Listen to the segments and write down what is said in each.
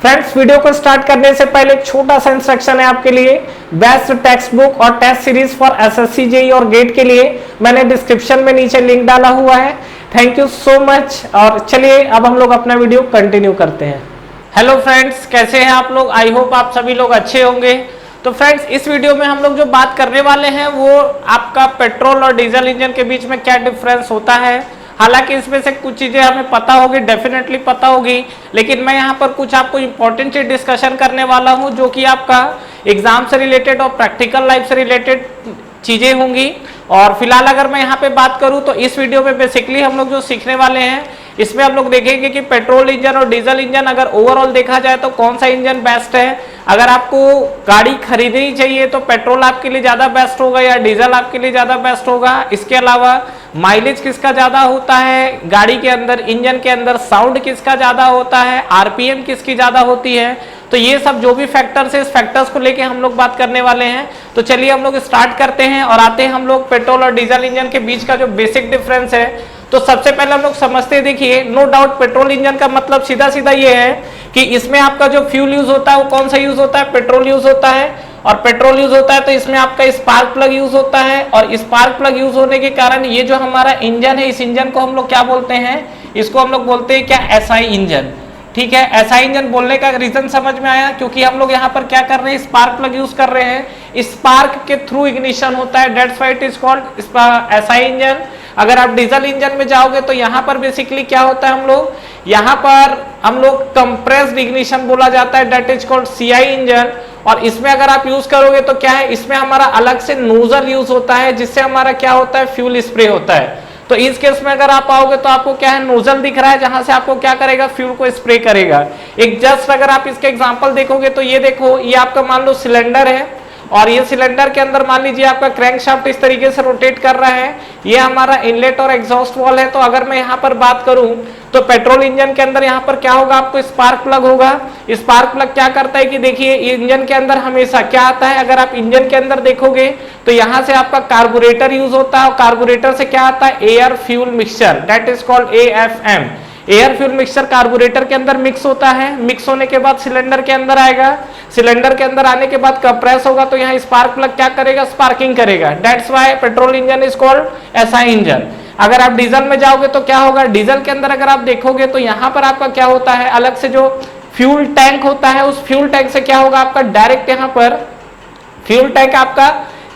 Friends, video को start करने से पहले एक छोटा सा इंस्ट्रक्शन है आपके लिए। बेस्ट टेक्स्ट बुक और test series for SSC JEE और गेट के लिए मैंने डिस्क्रिप्शन में नीचे लिंक डाला हुआ है। Thank you so much. और चलिए अब हम लोग अपना वीडियो कंटिन्यू करते हैं। हेलो फ्रेंड्स, कैसे हैं आप लोग? आई होप आप सभी लोग अच्छे होंगे। तो फ्रेंड्स, इस वीडियो में हम लोग जो बात करने वाले हैं वो आपका पेट्रोल और डीजल इंजन के बीच में क्या डिफरेंस होता है। हालांकि इसमें से कुछ चीजें हमें पता होगी, डेफिनेटली पता होगी, लेकिन मैं यहाँ पर कुछ आपको इंपॉर्टेंट चीज डिस्कशन करने वाला हूँ जो कि आपका एग्जाम से रिलेटेड और प्रैक्टिकल लाइफ से रिलेटेड चीजें होंगी। और फिलहाल अगर मैं यहाँ पे बात करूँ तो इस वीडियो में बेसिकली हम लोग जो सीखने वाले हैं इसमें हम लोग देखेंगे कि पेट्रोल इंजन और डीजल इंजन अगर ओवरऑल देखा जाए तो कौन सा इंजन बेस्ट है। अगर आपको गाड़ी खरीदनी चाहिए तो पेट्रोल आपके लिए ज्यादा बेस्ट होगा या डीजल आपके लिए ज्यादा बेस्ट होगा। इसके अलावा माइलेज किसका ज्यादा होता है, गाड़ी के अंदर इंजन के अंदर साउंड किसका ज्यादा होता है, आरपीएम किसकी ज्यादा होती है। तो ये सब जो भी फैक्टर्स है, इस फैक्टर्स को लेके हम लोग बात करने वाले हैं। तो चलिए हम लोग स्टार्ट करते हैं और आते हैं हम लोग पेट्रोल और डीजल इंजन के बीच का जो बेसिक डिफरेंस है। तो सबसे पहले हम लोग समझते हैं, देखिए नो डाउट पेट्रोल इंजन का मतलब सीधा सीधा ये है कि इसमें आपका जो फ्यूल यूज होता है वो कौन सा यूज होता है, पेट्रोल यूज होता है। और पेट्रोल यूज होता है तो इसमें आपका स्पार्क प्लग यूज होता है। और स्पार्क प्लग यूज होने के कारण ये जो हमारा इंजन है, इस इंजन को हम लोग क्या बोलते हैं, इसको हम लोग बोलते हैं क्या, एसआई इंजन। ठीक है, एसआई इंजन बोलने का रीजन समझ में आया, क्योंकि हम लोग यहाँ पर क्या कर रहे हैं, स्पार्क प्लग यूज कर रहे हैं। स्पार्क के थ्रू इग्निशन होता है, that's why it is called SI engine. अगर आप डीजल इंजन में जाओगे तो यहाँ पर बेसिकली क्या होता है, यहाँ पर हम लोग कंप्रेस्ड इग्निशन बोला जाता है, that is called CI engine. और इसमें अगर आप यूज करोगे तो क्या है, इसमें हमारा अलग से नोजल यूज होता है जिससे हमारा क्या होता है, फ्यूल स्प्रे होता है। तो इस केस में अगर आप आओगे तो आपको क्या है, नोजल दिख रहा है जहां से आपको क्या करेगा, फ्यूल को स्प्रे करेगा। एक जस्ट अगर आप इसके एग्जांपल देखोगे तो ये देखो, ये आपका मान लो सिलेंडर है और ये सिलेंडर के अंदर मान लीजिए आपका क्रैंकशाफ्ट इस तरीके से रोटेट कर रहा है। ये हमारा इनलेट और एग्जॉस्ट वॉल है। तो अगर मैं यहाँ पर बात करूं तो पेट्रोल इंजन के अंदर यहाँ पर क्या होगा, आपको स्पार्क प्लग होगा। स्पार्क प्लग क्या करता है कि देखिए इंजन के अंदर हमेशा क्या आता है, अगर आप इंजन के अंदर देखोगे तो यहाँ से आपका कार्बोरेटर यूज होता है और कार्बोरेटर से क्या आता है, air fuel mixture, that is called AFM. Air fuel mixture carburettor के अंदर मिक्स होता है। मिक्स होने के बाद सिलेंडर के अंदर आएगा। सिलेंडर के अंदर आने के बाद कंप्रेस होगा तो यहाँ स्पार्क प्लग क्या करेगा, स्पार्किंग करेगा। That's why petrol engine is called SI engine. अगर आप डीजल में जाओगे तो क्या होगा, डीजल के अंदर अगर आप देखोगे तो यहाँ पर आपका क्या होता है, अलग से जो फ्यूल टैंक होता है उस फ्यूल टैंक से क्या होगा, आपका डायरेक्ट यहाँ पर फ्यूल टैंक आपका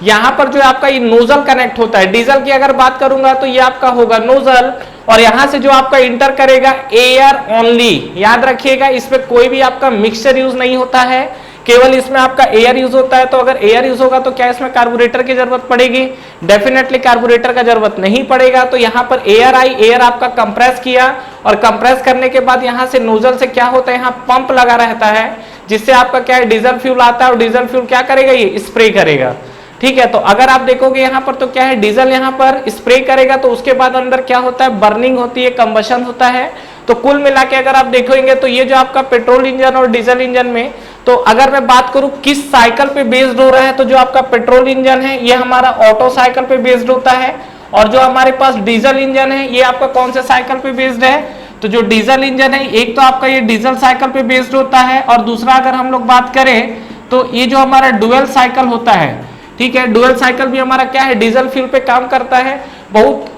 यहाँ पर जो आपका ये नोजल कनेक्ट होता है। डीजल की अगर बात करूंगा तो ये आपका होगा नोजल और यहां से जो आपका इंटर करेगा एयर ओनली। याद रखिएगा, इसमें कोई भी आपका मिक्सचर यूज नहीं होता है, केवल इसमें आपका एयर यूज होता है। तो अगर एयर यूज होगा तो क्या इसमें कार्बोरेटर की जरूरत पड़ेगी, डेफिनेटली कार्बोरेटर का जरूरत नहीं पड़ेगा। तो यहाँ पर एयर आई, एयर आपका कंप्रेस किया और कंप्रेस करने के बाद यहाँ से नोजल से क्या होता है, यहाँ पंप लगा रहता है जिससे आपका क्या है, डीजल फ्यूल आता है और डीजल फ्यूल क्या करेगा, ये स्प्रे करेगा। ठीक है, तो अगर आप देखोगे यहाँ पर तो क्या है, डीजल यहाँ पर स्प्रे करेगा तो उसके बाद अंदर क्या होता है, बर्निंग होती है, कंबशन होता है। तो कुल मिला के अगर आप देखेंगे तो ये जो आपका पेट्रोल इंजन और डीजल इंजन में, तो अगर मैं बात करूं किस साइकिल पे बेस्ड हो रहा है, तो जो आपका पेट्रोल इंजन है ये हमारा ऑटो साइकिल पे बेस्ड होता है और जो हमारे पास डीजल इंजन है ये आपका कौन से साइकिल पे बेस्ड है। तो जो डीजल इंजन है एक तो आपका ये डीजल साइकिल पे बेस्ड होता है और दूसरा अगर हम लोग बात करें तो ये जो हमारा डुअल साइकिल होता है, ठीक है, डुअल साइकिल भी हमारा क्या है, डीजल फ्यूल पे काम करता है। बहुत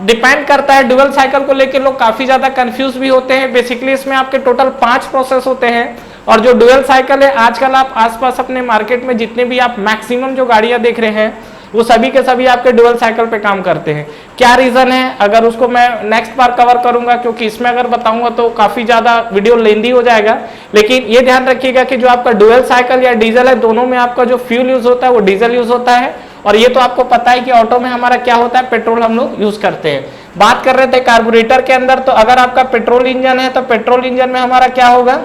डिपेंड करता है डुअल साइकिल को लेके, लोग काफी ज्यादा कंफ्यूज भी होते हैं। बेसिकली इसमें आपके टोटल 5 प्रोसेस होते हैं और जो डुअल साइकिल है आजकल आप आसपास अपने मार्केट में जितने भी आप मैक्सिमम जो गाड़ियां देख रहे हैं वो सभी के सभी आपके डुअल साइकिल पे काम करते हैं। क्या रीजन है, अगर उसको मैं नेक्स्ट बार कवर करूंगा, क्योंकि इसमें अगर बताऊंगा तो काफी ज्यादा वीडियो लेंदी हो जाएगा। लेकिन ये ध्यान रखिएगा कि जो आपका डुअल साइकिल या डीजल है, दोनों में आपका जो फ्यूल यूज होता है वो डीजल यूज होता है। और ये तो आपको पता है कि ऑटो में हमारा क्या होता है, पेट्रोल हम लोग यूज करते हैं। बात कर रहे थे कार्बोरेटर के अंदर, तो अगर आपका पेट्रोल इंजन है तो पेट्रोल इंजन में हमारा क्या होगा,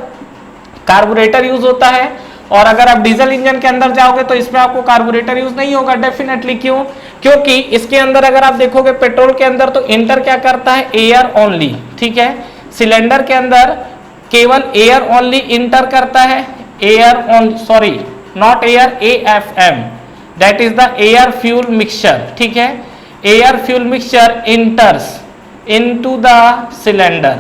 कार्बोरेटर यूज होता है। और अगर आप डीजल इंजन के अंदर जाओगे तो इसमें आपको कार्बोरेटर यूज नहीं होगा, डेफिनेटली। क्यों? क्योंकि इसके अंदर अगर आप देखोगे पेट्रोल के अंदर तो इंटर क्या करता है, एयर ओनली। ठीक है, सिलेंडर के अंदर केवल एयर ओनली इंटर करता है, air only, sorry not air, AFM, that is the air fuel mixture. ठीक है, air fuel mixture इंटर्स into the cylinder.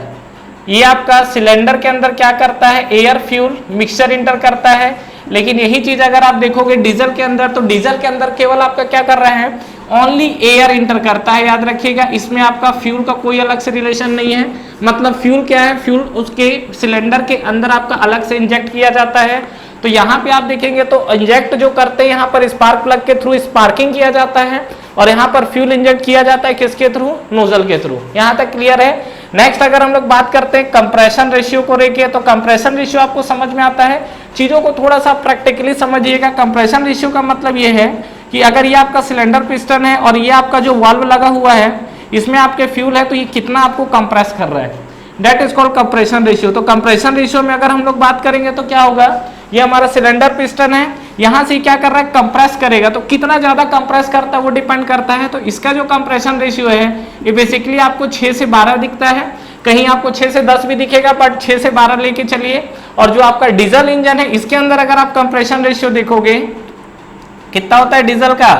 ये आपका सिलेंडर के अंदर क्या करता है, एयर फ्यूल मिक्सचर इंटर करता है। लेकिन यही चीज अगर आप देखोगे डीजल के अंदर, तो डीजल के अंदर केवल आपका क्या कर रहा है, ओनली एयर इंटर करता है। याद रखिएगा, इसमें आपका फ्यूल का कोई अलग से रिलेशन नहीं है। मतलब फ्यूल क्या है, फ्यूल उसके सिलेंडर के अंदर आपका अलग से इंजेक्ट किया जाता है। तो यहाँ पे आप देखेंगे तो इंजेक्ट जो करते हैं यहाँ पर स्पार्क प्लग के थ्रू स्पार्किंग किया जाता है, और यहाँ पर फ्यूल इंजेक्ट किया जाता है किसके थ्रू, नोजल के थ्रू। यहाँ तक क्लियर है। नेक्स्ट अगर हम लोग बात करते हैं कंप्रेशन रेशियो को लेके, तो कंप्रेशन रेशियो आपको समझ में आता है। चीजों को थोड़ा सा प्रैक्टिकली समझिएगा। कंप्रेशन रेशियो का मतलब ये है कि अगर ये आपका सिलेंडर पिस्टन है और ये आपका जो वाल्व लगा हुआ है, इसमें आपके फ्यूल है, तो ये कितना आपको कंप्रेस कर रहा है, that is called compression ratio. तो कंप्रेशन रेशियो में अगर हम लोग बात करेंगे तो क्या होगा, ये हमारा सिलेंडर पिस्टन है, यहां से क्या कर रहा है, कंप्रेस करेगा। तो कितना ज्यादा कंप्रेस करता है वो डिपेंड करता है। तो इसका जो कंप्रेशन रेशियो है ये बेसिकली आपको 6 से 12 दिखता है, कहीं आपको 6 से 10 भी दिखेगा, बट 6 से 12 लेके चलिए। और जो आपका डीजल इंजन है, इसके अंदर अगर आप कंप्रेशन रेशियो देखोगे कितना होता है डीजल का,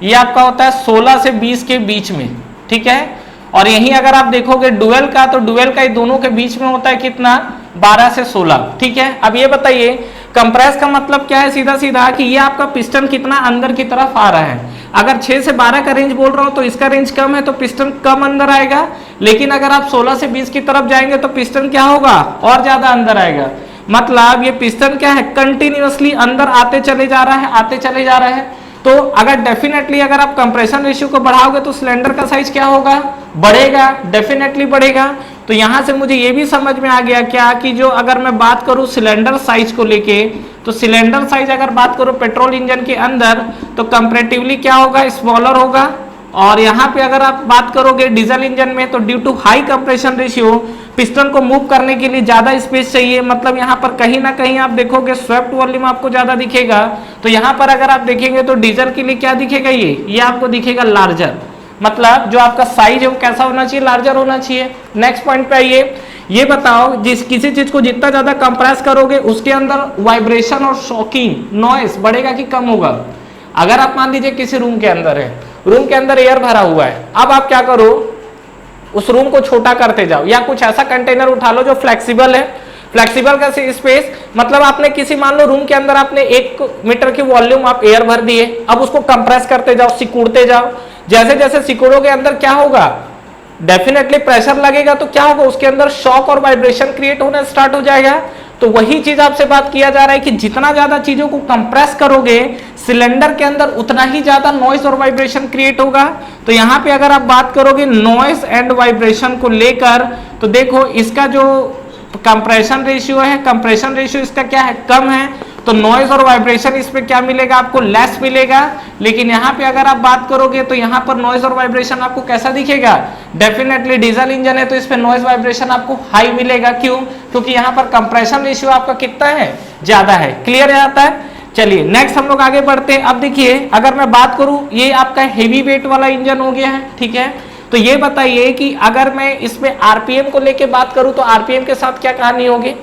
ये आपका होता है 16 से 20 के बीच में, ठीक है। और यहीं अगर आप देखोगे डुएल का, तो डुएल का दोनों के बीच में होता है कितना, 12 से 16, ठीक है। अब ये बताइए कंप्रेस का मतलब क्या है, सीधा सीधा कि ये आपका पिस्टन कितना अंदर की तरफ आ रहा है। अगर 6 से 12 का रेंज बोल रहा हूं तो इसका रेंज कम है, तो पिस्टन कम अंदर आएगा। लेकिन अगर आप 16 से 20 की तरफ जाएंगे तो पिस्टन क्या होगा, और ज्यादा अंदर आएगा। मतलब ये पिस्टन क्या है, कंटिन्यूअसली अंदर आते चले जा रहा है, आते चले जा रहा है। तो अगर डेफिनेटली अगर आप कंप्रेशन रेशियो को बढ़ाओगे तो सिलेंडर का साइज क्या होगा, बढ़ेगा, डेफिनेटली बढ़ेगा। तो यहां से मुझे ये भी समझ में आ गया क्या कि जो अगर मैं बात करूं सिलेंडर साइज को लेके, तो सिलेंडर साइज अगर बात करूं पेट्रोल इंजन के अंदर तो कंपैरेटिवली क्या होगा, स्मॉलर होगा। और यहाँ पे अगर आप बात करोगे डीजल इंजन में, तो due to high compression ratio piston को मूव करने के लिए ज्यादा स्पेस चाहिए। मतलब यहाँ पर कहीं ना कहीं आप देखोगे स्वेप्ट वॉल्यूम आपको ज्यादा दिखेगा। तो यहाँ पर अगर आप देखेंगे तो डीजल के लिए क्या दिखेगा, ये आपको दिखेगा लार्जर। मतलब जो आपका साइज है वो कैसा होना चाहिए, लार्जर होना चाहिए। नेक्स्ट पॉइंट पे आइए, ये बताओ जिस किसी चीज को जितना ज्यादा कंप्रेस करोगे उसके अंदर वाइब्रेशन और शॉकिंग नॉइस बढ़ेगा कि कम होगा। अगर आप मान लीजिए किसी रूम के अंदर है, रूम के अंदर एयर भरा हुआ है, अब आप क्या करो, उस रूम को छोटा करते जाओ, या कुछ ऐसा कंटेनर उठा लो जो फ्लेक्सिबल है। फ्लेक्सिबल का स्पेस मतलब आपने किसी मान लो रूम के अंदर आपने 1 मीटर की वॉल्यूम आप एयर भर दिए, अब उसको कंप्रेस करते जाओ, सिकुड़ते जाओ। जैसे जैसे सिकुड़ोगे अंदर क्या होगा, डेफिनेटली प्रेशर लगेगा, तो क्या होगा, उसके अंदर शॉक और वाइब्रेशन क्रिएट होना स्टार्ट हो जाएगा। तो वही चीज आपसे बात किया जा रहा है कि जितना ज्यादा चीजों को कंप्रेस करोगे सिलेंडर के अंदर उतना ही ज्यादा नॉइस और वाइब्रेशन क्रिएट होगा। तो यहाँ पे अगर आप बात करोगे नॉइस एंड वाइब्रेशन को लेकर, तो देखो इसका जो कंप्रेशन रेशियो है, कंप्रेशन रेशियो इसका क्या है, कम है, तो नॉइज और वाइब्रेशन इस पे क्या मिलेगा, आपको लेस मिलेगा। लेकिन यहाँ पे अगर आप बात करोगे तो यहाँ पर नॉइज और वाइब्रेशन आपको कैसा दिखेगा, डेफिनेटली डीजल इंजन है तो इस पे नॉइज वाइब्रेशन आपको हाई मिलेगा। क्यों, क्योंकि यहाँ पर कंप्रेशन रेशियो आपका कितना है, ज्यादा है। क्लियर आता है। चलिए नेक्स्ट हम लोग आगे बढ़ते हैं। अब देखिए अगर मैं बात करूं, ये आपका हेवी वेट वाला इंजन हो गया है, ठीक है। तो ये बताइए कि अगर मैं इसमें आरपीएम को लेके बात करूं तो आरपीएम के साथ क्या कहानी होगी।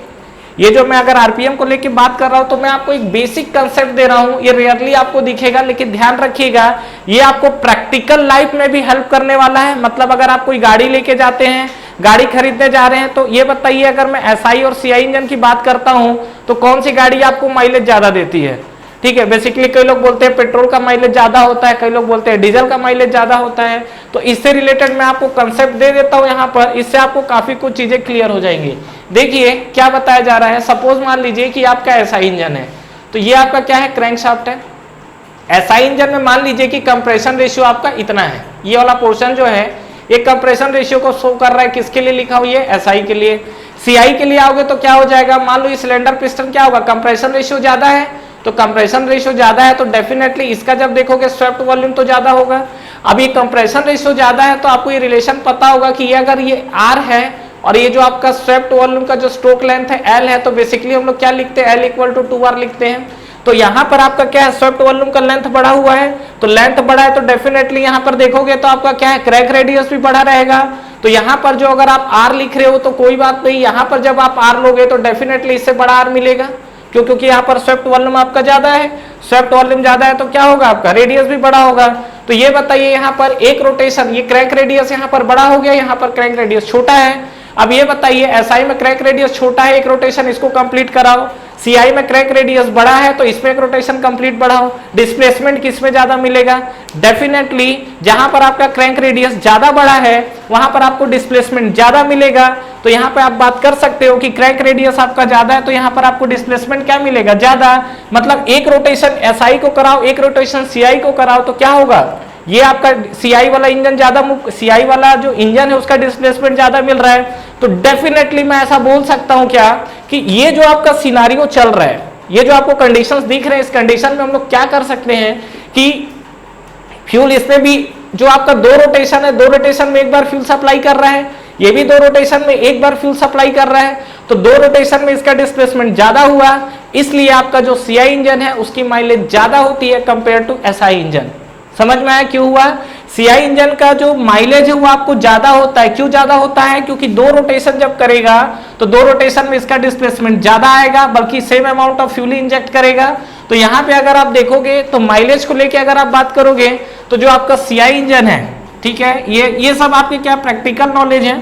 ये जो मैं अगर आरपीएम को लेके बात कर रहा हूं तो मैं आपको एक बेसिक कंसेप्ट दे रहा हूं, ये रेयरली आपको दिखेगा, लेकिन ध्यान रखिएगा ये आपको प्रैक्टिकल लाइफ में भी हेल्प करने वाला है। मतलब अगर आप कोई गाड़ी लेके जाते हैं, गाड़ी खरीदने जा रहे हैं, तो ये बताइए अगर मैं एसआई और सीआई इंजन की बात करता हूं तो कौन सी गाड़ी आपको माइलेज ज्यादा देती है। ठीक है, बेसिकली कई लोग बोलते हैं पेट्रोल का माइलेज ज्यादा होता है, कई लोग बोलते हैं डीजल का माइलेज ज्यादा होता है। तो इससे रिलेटेड मैं आपको कंसेप्ट दे देता हूं यहाँ पर, इससे आपको काफी कुछ चीजें क्लियर हो जाएंगी। देखिए क्या बताया जा रहा है, सपोज मान लीजिए कि आपका एसआई इंजन है, तो ये आपका क्या है, क्रैंकशाफ्ट है। एसआई इंजन में मान लीजिए कि कंप्रेशन रेशियो आपका इतना है, ये वाला पोर्शन जो है ये कंप्रेशन रेशियो को शो कर रहा है, किसके लिए लिखा हुआ है, एसआई के लिए। सीआई के लिए आओगे तो क्या हो जाएगा, मान लो ये सिलेंडर पिस्टन क्या होगा, कंप्रेशन रेशियो ज्यादा है, तो कंप्रेशन रेशियो ज्यादा है तो डेफिनेटली इसका जब देखोगे स्वेप्ट वॉल्यूम तो ज्यादा होगा। अब ये कंप्रेशन रेशियो ज्यादा है तो आपको ये रिलेशन पता होगा कि ये अगर ये आर है और ये जो आपका स्वेप्ट वॉल्यूम का जो स्ट्रोक लेंथ है एल है, तो बेसिकली हम लोग क्या लिखते हैं, एल इक्वल टू 2R लिखते हैं। तो यहाँ पर आपका क्या है, स्वेप्ट वॉल्यूम का लेंथ बढ़ा हुआ है, तो लेंथ बढ़ा है तो डेफिनेटली यहाँ पर देखोगे तो आपका क्या है, क्रैक रेडियस भी बढ़ा रहेगा। तो यहाँ पर जो अगर आप आर लिख रहे हो तो कोई बात नहीं, यहाँ पर जब आप आर लोगे तो डेफिनेटली इससे बड़ा आर मिलेगा, क्यों, क्योंकि यहाँ पर स्वेप्ट वॉल्यूम आपका ज्यादा है। स्वेप्ट वॉल्यूम ज्यादा है तो क्या होगा, आपका रेडियस भी बड़ा होगा। तो ये बताइए यहाँ पर एक रोटेशन, ये क्रैंक रेडियस यहाँ पर बड़ा हो गया, यहाँ पर क्रैंक रेडियस छोटा है। अब ये बताइए, एसआई में क्रैक रेडियस छोटा है, एक रोटेशन इसको कंप्लीट कराओ, सीआई में क्रैक रेडियस बड़ा है तो इसमें एक रोटेशन कंप्लीट बढ़ाओ, डिस्प्लेसमेंट किसमें ज्यादा मिलेगा? डेफिनेटली जहां पर आपका क्रैंक रेडियस ज्यादा बड़ा है वहां पर आपको डिस्प्लेसमेंट ज्यादा मिलेगा। तो यहां पर आप बात कर सकते हो कि क्रैंक रेडियस आपका ज्यादा है तो यहां पर आपको डिस्प्लेसमेंट क्या मिलेगा? ज्यादा। मतलब एक रोटेशन एसआई को कराओ, एक रोटेशन सीआई को कराओ तो क्या होगा? ये आपका सीआई वाला इंजन ज्यादा, सीआई वाला जो इंजन है उसका डिस्प्लेसमेंट ज्यादा मिल रहा है। तो डेफिनेटली मैं ऐसा बोल सकता हूं क्या कि ये जो आपका सिनारियो चल रहा है, ये जो आपको कंडीशंस दिख रहे हैं, इस कंडीशन में हम लोग क्या कर सकते हैं कि फ्यूल इसमें भी जो आपका दो रोटेशन है, दो रोटेशन में एक बार फ्यूल सप्लाई कर रहा है, ये भी दो रोटेशन में एक बार फ्यूल सप्लाई कर रहा है, तो दो रोटेशन में इसका डिस्प्लेसमेंट ज्यादा हुआ, इसलिए आपका जो सीआई इंजन है उसकी माइलेज ज्यादा होती है कंपेयर टू एसआई इंजन। समझ में आया क्यों हुआ? सीआई इंजन का जो माइलेज है वो आपको ज्यादा होता है। क्यों ज्यादा होता है? क्योंकि दो रोटेशन जब करेगा तो दो रोटेशन में इसका डिस्प्लेसमेंट ज्यादा आएगा, बल्कि same amount of fuel inject करेगा। तो यहां पे अगर आप देखोगे तो माइलेज को लेके अगर आप बात करोगे तो जो आपका सीआई इंजन है, ठीक है, ये सब आपके क्या प्रैक्टिकल नॉलेज है,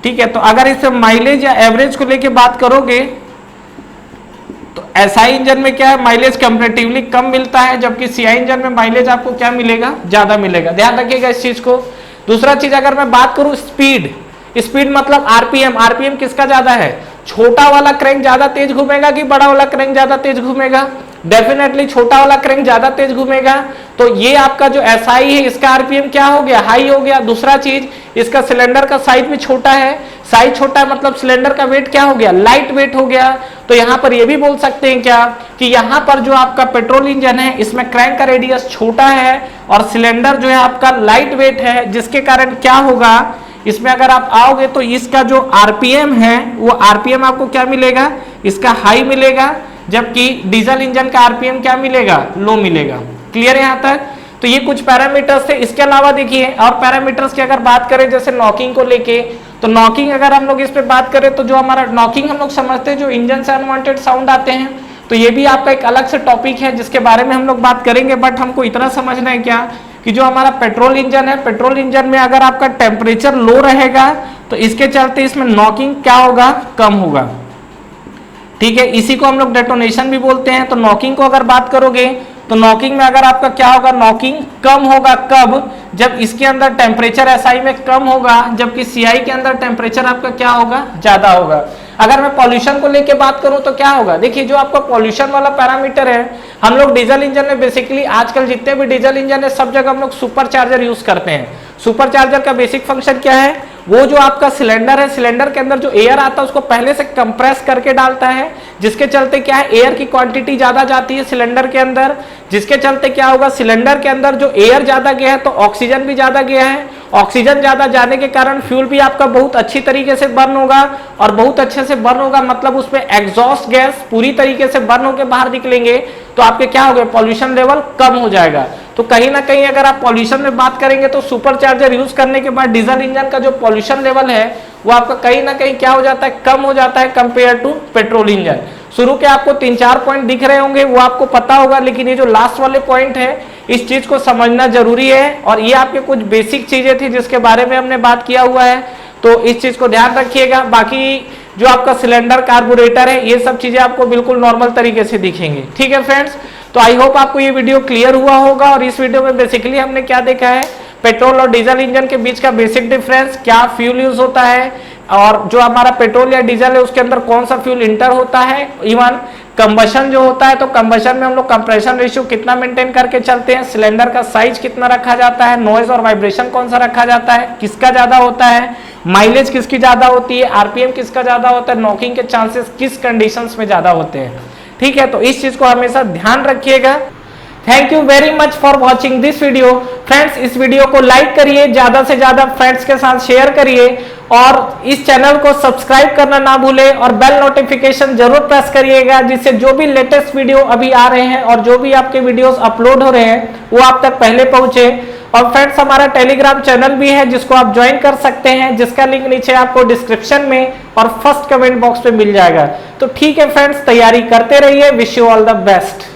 ठीक है। तो अगर इस माइलेज या एवरेज को लेके बात करोगे तो एसआई इंजन में क्या है, माइलेज कंपैरेटिवली कम मिलता है, जबकि सीआई इंजन में माइलेज आपको क्या मिलेगा? ज्यादा मिलेगा। ध्यान रखिएगा इस चीज को। दूसरा चीज अगर मैं बात करूं स्पीड, स्पीड मतलब आरपीएम, आरपीएम किसका ज्यादा है? छोटा वाला क्रैंक ज्यादा तेज घूमेगा कि बड़ा वाला क्रैंक ज्यादा तेज घूमेगा? डेफिनेटली छोटा वाला क्रैंक ज्यादा तेज घूमेगा। तो ये आपका जो एसआई है इसका आरपीएम क्या हो गया? हाई हो गया। दूसरा चीज, इसका सिलेंडर का साइज भी छोटा है, साइज छोटा है मतलब सिलेंडर का वेट क्या हो गया? लाइट वेट हो गया। तो यहां पर ये भी बोल सकते हैं क्या कि यहां पर जो आपका पेट्रोल इंजन है इसमें क्रैंक का रेडियस छोटा है और सिलेंडर जो है आपका लाइट वेट है, जिसके कारण क्या होगा, इसमें अगर आप आओगे तो इसका जो आरपीएम है वो आरपीएम आपको क्या मिलेगा? इसका हाई मिलेगा, जबकि डीजल इंजन का आरपीएम क्या मिलेगा? लो मिलेगा। क्लियर है यहां तक? तो ये कुछ पैरामीटर्स थे। इसके अलावा देखिए और पैरामीटर्स की अगर बात करें जैसे नॉकिंग को लेके, तो नॉकिंग अगर हम लोग इस पे बात करें तो जो हमारा नॉकिंग हम लोग समझते हैं जो इंजन से अनवांटेड साउंड आते हैं, तो ये भी आपका एक अलग से टॉपिक है जिसके बारे में हम लोग बात करेंगे। बट हमको इतना समझना है क्या कि जो हमारा पेट्रोल इंजन है, पेट्रोल इंजन में अगर आपका टेम्परेचर लो रहेगा तो इसके चलते इसमें नॉकिंग क्या होगा? कम होगा। ठीक है, इसी को हम लोग डेटोनेशन भी बोलते हैं। तो नॉकिंग को अगर बात करोगे तो नॉकिंग में अगर आपका क्या होगा? नॉकिंग कम होगा। कब? जब इसके अंदर टेम्परेचर एसआई में कम होगा, जबकि सीआई के अंदर टेम्परेचर आपका क्या होगा? ज्यादा होगा। अगर मैं पॉल्यूशन को लेके बात करूं तो क्या होगा? देखिए जो आपका पॉल्यूशन वाला पैरामीटर है, हम लोग डीजल इंजन में बेसिकली आजकल जितने भी डीजल इंजन है सब जगह हम लोग सुपर चार्जर यूज करते हैं। सुपर चार्जर का बेसिक फंक्शन क्या है? वो जो आपका सिलेंडर है, सिलेंडर के अंदर जो एयर आता है उसको पहले से कंप्रेस करके डालता है, जिसके चलते क्या है? एयर की क्वांटिटी ज्यादा जाती है सिलेंडर के अंदर, जिसके चलते क्या होगा? सिलेंडर के अंदर जो एयर ज्यादा गया है तो ऑक्सीजन भी ज्यादा गया है। ऑक्सीजन ज्यादा जाने के कारण फ्यूल भी आपका बहुत अच्छी तरीके से बर्न होगा, और बहुत अच्छे से बर्न होगा मतलब उसमें एग्जॉस्ट गैस पूरी तरीके से बर्न होकर बाहर निकलेंगे, तो आपके क्या हो गए? पॉल्यूशन लेवल कम हो जाएगा। तो कहीं ना कहीं अगर आप पॉल्यूशन में बात करेंगे तो सुपर चार्जर यूज करने के बाद डीजल इंजन का जो पॉल्यूशन लेवल है वो आपका कहीं ना कहीं क्या हो जाता है? कम हो जाता है कंपेयर टू पेट्रोल इंजन। शुरू के आपको 3-4 पॉइंट दिख रहे होंगे, वो आपको पता होगा, लेकिन ये जो लास्ट वाले पॉइंट है इस चीज को समझना जरूरी है। और ये आपके कुछ बेसिक चीजें थी जिसके बारे में हमने बात किया हुआ है, तो इस चीज को ध्यान रखिएगा। बाकी जो आपका सिलेंडर, कार्बोरेटर है, ये सब चीजें आपको बिल्कुल नॉर्मल तरीके से दिखेंगे। ठीक है फ्रेंड्स, तो आई होप आपको ये वीडियो क्लियर हुआ होगा। और इस वीडियो में बेसिकली हमने क्या देखा है? पेट्रोल और डीजल इंजन के बीच का बेसिक डिफरेंस, क्या फ्यूल यूज होता है, और जो हमारा पेट्रोल या डीजल है उसके अंदर कौन सा फ्यूल इंटर होता है। इवन कंबशन जो होता है तो कंबशन में हम लोग कंप्रेशन रेशियो कितना मेंटेन करके चलते हैं, सिलेंडर का साइज कितना रखा जाता है, नॉइज और वाइब्रेशन कौन सा रखा जाता है, किसका ज्यादा होता है, माइलेज किसकी ज्यादा होती है, आरपीएम किसका ज्यादा होता है, नॉकिंग के चांसेस किस कंडीशंस में ज्यादा होते हैं। ठीक है, तो इस चीज को हमेशा ध्यान रखिएगा। Thank you very much for watching this video. Friends, इस वीडियो को लाइक करिए, ज्यादा से ज्यादा फ्रेंड्स के साथ शेयर करिए, और इस चैनल को सब्सक्राइब करना ना भूलें, और बेल नोटिफिकेशन जरूर प्रेस करिएगा, जिससे जो भी लेटेस्ट वीडियो अभी आ रहे हैं और जो भी आपके वीडियोस अपलोड हो रहे हैं वो आप तक पहले पहुंचे। और फ्रेंड्स, हमारा टेलीग्राम चैनल भी है जिसको आप ज्वाइन कर सकते हैं, जिसका लिंक नीचे आपको डिस्क्रिप्शन में और फर्स्ट कमेंट बॉक्स पे मिल जाएगा। तो ठीक है फ्रेंड्स, तैयारी करते रहिए। Wish you all the best.